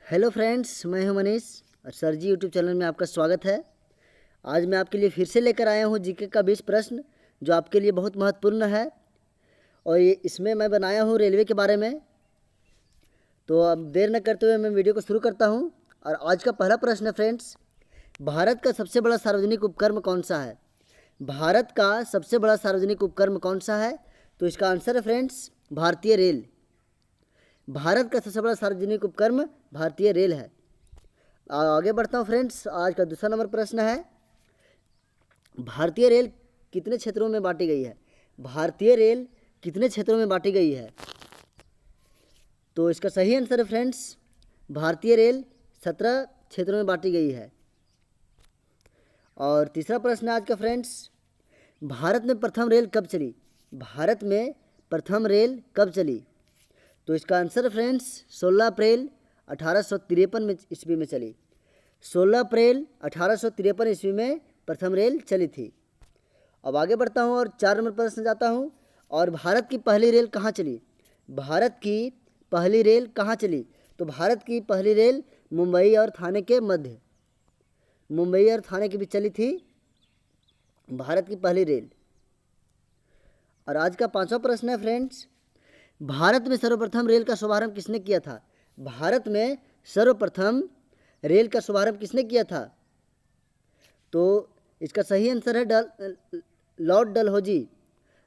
Hello friends, मैं हूं मनीष और सर जी यूट्यूब चैनल में आपका स्वागत है। आज मैं आपके लिए फिर से लेकर आया हूं जीके का 20 प्रश्न जो आपके लिए बहुत महत्वपूर्ण है और इसमें मैं बनाया हूं रेलवे के बारे में। तो अब देर न करते हुए मैं वीडियो को शुरू करता हूं। और आज का पहला प्रश्न है फ्रेंड्स, भारत का सबसे बड़ा सार्वजनिक उपक्रम कौन सा है? भारत का सबसे बड़ा सार्वजनिक उपक्रम कौन सा है? तो इसका आंसर है फ्रेंड्स भारतीय रेल। भारत का सबसे बड़ा सार्वजनिक उपक्रम भारतीय रेल है। आगे बढ़ता हूँ फ्रेंड्स। आज का दूसरा नंबर प्रश्न है, भारतीय रेल कितने क्षेत्रों में बांटी गई है? भारतीय रेल कितने क्षेत्रों में बांटी गई है? तो इसका सही आंसर है फ्रेंड्स भारतीय रेल 17 क्षेत्रों में बांटी गई है। और तीसरा प्रश्न आज का फ्रेंड्स, भारत में प्रथम रेल कब चली? भारत में प्रथम रेल कब चली? तो इसका आंसर है फ्रेंड्स 16 अप्रैल 1853 में ईस्वी में चली। 16 अप्रैल 1853 ईस्वी में प्रथम रेल चली थी। अब आगे बढ़ता हूँ और 4 नंबर प्रश्न जाता हूँ। और भारत की पहली रेल कहाँ चली? भारत की पहली रेल कहाँ चली? तो भारत की पहली रेल मुंबई और थाने के मध्य, मुंबई और थाने के बीच चली थी भारत की पहली रेल। और आज का 5वां प्रश्न है फ्रेंड्स, भारत में सर्वप्रथम रेल का शुभारंभ किसने किया था? भारत में सर्वप्रथम रेल का शुभारंभ किसने किया था? तो इसका सही आंसर है लॉर्ड डलहौजी।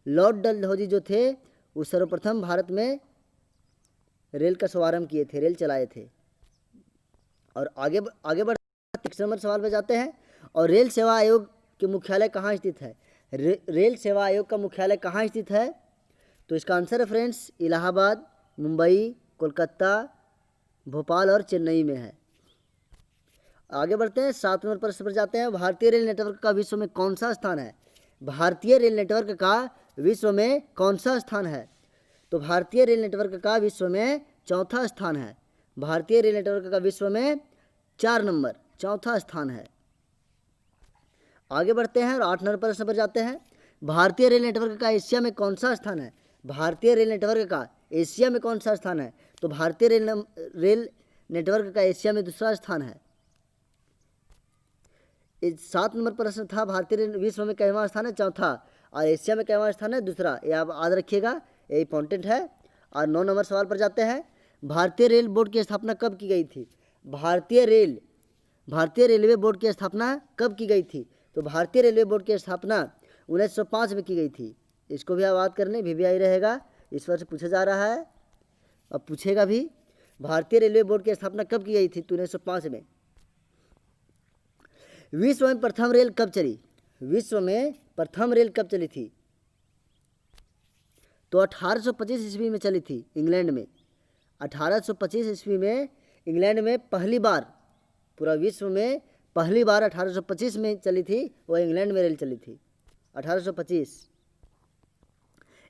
लॉर्ड डलहौजी जो थे वो सर्वप्रथम भारत में रेल का शुभारंभ किए थे, रेल चलाए थे। और आगे बढ़ 1 नंबर सवाल पे जाते हैं। और रेल सेवा आयोग के मुख्यालय कहाँ स्थित है? रेल सेवा आयोग का मुख्यालय कहाँ स्थित है? तो इसका आंसर है फ्रेंड्स इलाहाबाद, मुंबई, कोलकाता, भोपाल और चेन्नई में है। आगे बढ़ते हैं 7 नंबर प्रश्न पर जाते हैं। भारतीय रेल नेटवर्क का विश्व में कौन सा स्थान है? भारतीय रेल नेटवर्क का विश्व में कौन सा स्थान है? तो भारतीय रेल नेटवर्क का विश्व में चौथा स्थान है। भारतीय रेल नेटवर्क का विश्व में 4 नंबर चौथा स्थान है। आगे बढ़ते हैं और 8 नंबर प्रश्न पर जाते हैं। भारतीय रेल नेटवर्क का एशिया में कौन सा स्थान है? भारतीय रेल नेटवर्क का एशिया में कौन सा स्थान है? तो भारतीय रेल नेटवर्क का एशिया में दूसरा स्थान है। 7 नंबर प्रश्न था, भारतीय रेल विश्व में कितवां स्थान है? चौथा। और एशिया में कितवां स्थान है? दूसरा। ये आप याद रखिएगा, ये इंपॉर्टेंट है। और 9 नंबर सवाल पर जाते हैं। भारतीय रेल बोर्ड की स्थापना कब की गई थी? भारतीय रेलवे बोर्ड की स्थापना कब की गई थी? तो भारतीय रेलवे बोर्ड की स्थापना 1905 में की गई थी। इसको भी आप याद करने, VVI रहेगा, इस वर्ष पूछा जा रहा है और पूछेगा भी। भारतीय रेलवे बोर्ड की स्थापना कब की गई थी? तो 1905 में। विश्व में प्रथम रेल कब चली? विश्व में प्रथम रेल कब चली थी? तो 1825 ईस्वी में चली थी इंग्लैंड में। 1825 ईस्वी में इंग्लैंड में पहली बार, पूरा विश्व में पहली बार 1825 में चली थी, वो इंग्लैंड में रेल चली थी 1825।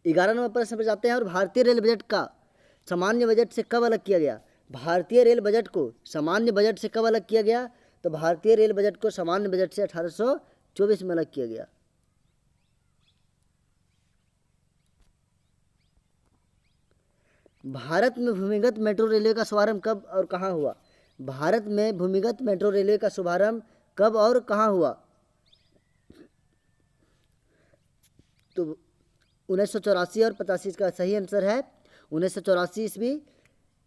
11 नंबर प्रश्न पर जाते हैं। और भारतीय रेल बजट का सामान्य बजट से कब अलग किया गया? भारतीय रेल बजट को सामान्य बजट से कब अलग किया गया? तो भारतीय रेल बजट को सामान्य बजट से 1824 में अलग किया गया। भारत में भूमिगत मेट्रो रेलवे का शुभारंभ कब और कहाँ हुआ? भारत में भूमिगत मेट्रो रेलवे का शुभारंभ कब और कहाँ हुआ? तो 1984 और 85 का सही आंसर है 1984 ईस्वी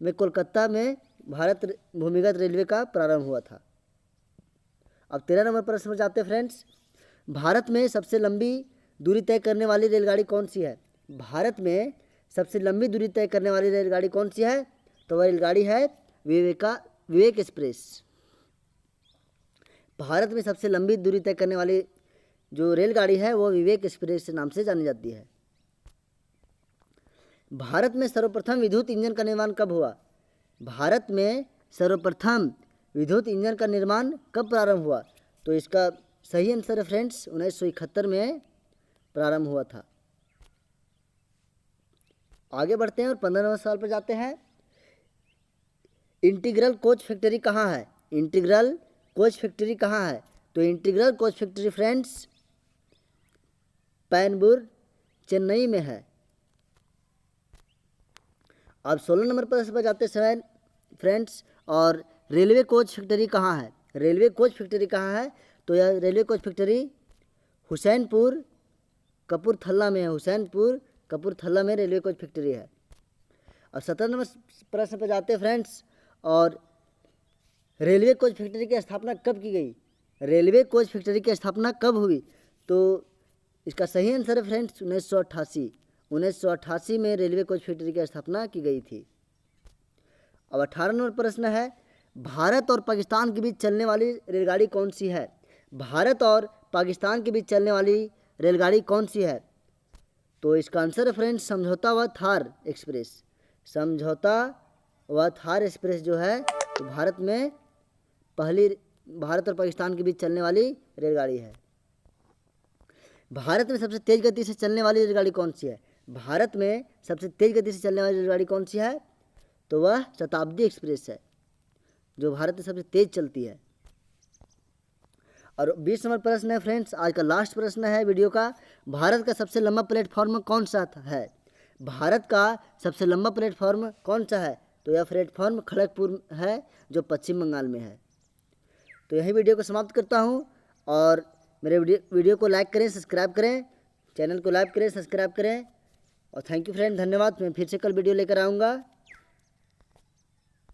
में कोलकाता में भारत भूमिगत रेलवे का प्रारंभ हुआ था। अब 13 नंबर प्रश्न पर जाते हैं फ्रेंड्स। भारत में सबसे लंबी दूरी तय करने वाली रेलगाड़ी कौन सी है? भारत में सबसे लंबी दूरी तय करने वाली रेलगाड़ी कौन सी है? तो वह रेलगाड़ी है विवेक एक्सप्रेस। भारत में सबसे लंबी दूरी तय करने वाली जो रेलगाड़ी है वो विवेक एक्सप्रेस नाम से जानी जाती है। भारत में सर्वप्रथम विद्युत इंजन का निर्माण कब हुआ? भारत में सर्वप्रथम विद्युत इंजन का निर्माण कब प्रारंभ हुआ? तो इसका सही आंसर है फ्रेंड्स 1971 में प्रारंभ हुआ था। आगे बढ़ते हैं और 15 नंबर सवाल पर जाते हैं। इंटीग्रल कोच फैक्ट्री कहाँ है? इंटीग्रल कोच फैक्ट्री कहाँ है? तो इंटीग्रल कोच फैक्ट्री फ्रेंड्स पैनबुर, चेन्नई में है। अब 16 नंबर पर जाते समय फ्रेंड्स, और रेलवे कोच फैक्ट्री कहाँ है? रेलवे कोच फैक्ट्री कहाँ है? तो यह railway coach factory Hussainpur Kapurthala में है। हुसैनपुर कपूरथला में रेलवे कोच फैक्ट्री है। और 17 नंबर प्रश्न पर जाते हैं फ्रेंड्स। और रेलवे कोच फैक्ट्री की स्थापना कब की गई? रेलवे कोच फैक्ट्री की स्थापना कब हुई? तो इसका सही आंसर है फ्रेंड्स 1988। 1988 में रेलवे कोच फैक्ट्री की स्थापना की गई थी। अब 18 नंबर प्रश्न है, भारत और पाकिस्तान के बीच चलने वाली रेलगाड़ी कौन सी है? भारत और पाकिस्तान के बीच चलने वाली रेलगाड़ी कौन सी है? तो इसका आंसर है फ्रेंड्स समझौता व थार एक्सप्रेस। समझौता व थार एक्सप्रेस जो है तो भारत में पहली भारत और पाकिस्तान के बीच चलने वाली रेलगाड़ी है। भारत में सबसे तेज गति से चलने वाली रेलगाड़ी कौन सी है? भारत में सबसे तेज गति से चलने वाली रेलगाड़ी कौन सी है? तो वह शताब्दी एक्सप्रेस है, जो भारत में सबसे तेज चलती है। और 20 नंबर प्रश्न है फ्रेंड्स, आज का लास्ट प्रश्न है वीडियो का। भारत का सबसे लंबा प्लेटफॉर्म कौन सा है? भारत का सबसे लंबा प्लेटफॉर्म कौन सा है? तो यह प्लेटफॉर्म खड़गपुर है, जो पश्चिम बंगाल में है। तो यही वीडियो को समाप्त करता हूँ। और मेरे वीडियो को लाइक करें, सब्सक्राइब करें, चैनल को लाइक करें, सब्सक्राइब करें। और थैंक यू फ्रेंड, धन्यवाद। मैं फिर से कल वीडियो लेकर आऊँगा।